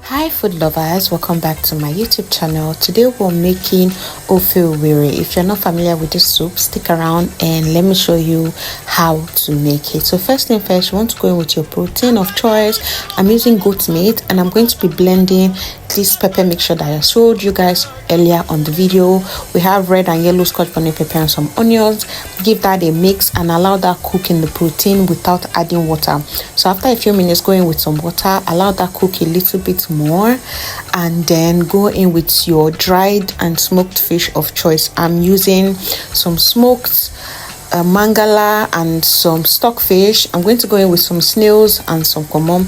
Hi food lovers, welcome back to my YouTube channel. Today we're making Ofe Owerri. If you're not familiar with this soup, stick around and let me show you how to make it. So first thing first, you want to go in with your protein of choice. I'm using goat meat and I'm going to be blending this pepper mixture that I showed you guys earlier on the video. We have red and yellow scotch bonnet pepper and some onions. Give that a mix and allow that cook in the protein without adding water. So after a few minutes, go in with some water, allow that cook a little bit more, and then go in with your dried and smoked fish of choice. I'm using some smoked mangala and some stockfish. I'm going to go in with some snails and some common.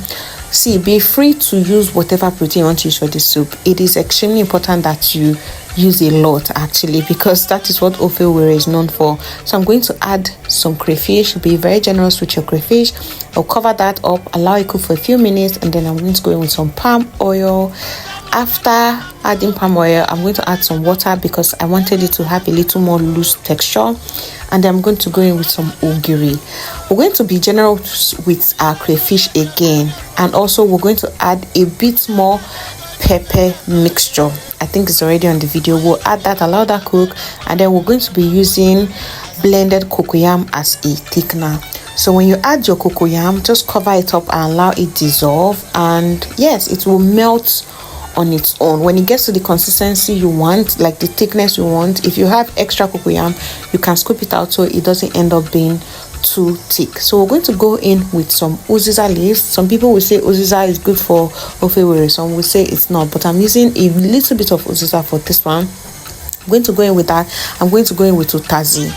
See, be free to use whatever protein you want to use for this soup. It is extremely important that you use a lot actually, because that is what Ofe Owerri is known for. So I'm going to add some crayfish. Be very generous with your crayfish. I'll cover that up, allow it cook for a few minutes, and then I'm going to go in with some palm oil. After adding palm oil, I'm going to add some water because I wanted it to have a little more loose texture. And then I'm going to go in with some ogiri. We're going to be generous with our crayfish again, and also we're going to add a bit more pepper mixture. I think it's already on the video. We'll add that, allow that cook, and then we're going to be using blended cocoyam as a thickener. So when you add your cocoyam, just cover it up and allow it dissolve, and yes, it will melt on its own. When it gets to the consistency you want, like the thickness you want, if you have extra cocoyam, you can scoop it out so it doesn't end up being too thick. So we're going to go in with some uziza leaves. Some people will say uziza is good for Ofe Owerri, some will say it's not, but I'm using a little bit of uziza for this one. I'm going to go in with that. I'm going to go in with utazi.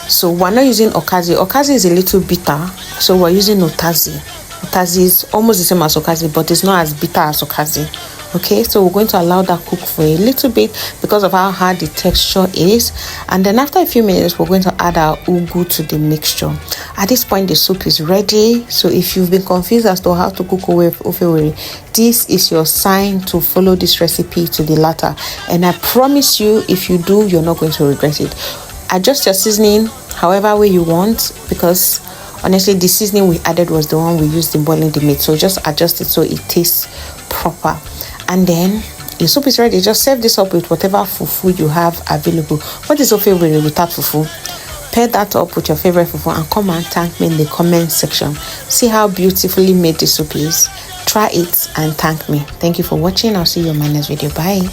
So we're not using okazi. Okazi is a little bitter, so we're using utazi. Utazi is almost the same as okazi, but it's not as bitter as okazi. Okay, so we're going to allow that cook for a little bit because of how hard the texture is, and then after a few minutes we're going to add our ugu to the mixture. At this point the soup is ready. So if you've been confused as to how to cook Ofe Owerri, this is your sign to follow this recipe to the latter, and I promise you, if you do, you're not going to regret it. Adjust your seasoning however way you want, because honestly the seasoning we added was the one we used in boiling the meat, so just adjust it so it tastes proper. And then your soup is ready. Just serve this up with whatever fufu you have available. What is Ofe Owerri without fufu? Pair that up with your favorite fufu and come and thank me in the comment section. See how beautifully made the soup is. Try it and thank me. Thank you for watching. I'll see you in my next video. Bye.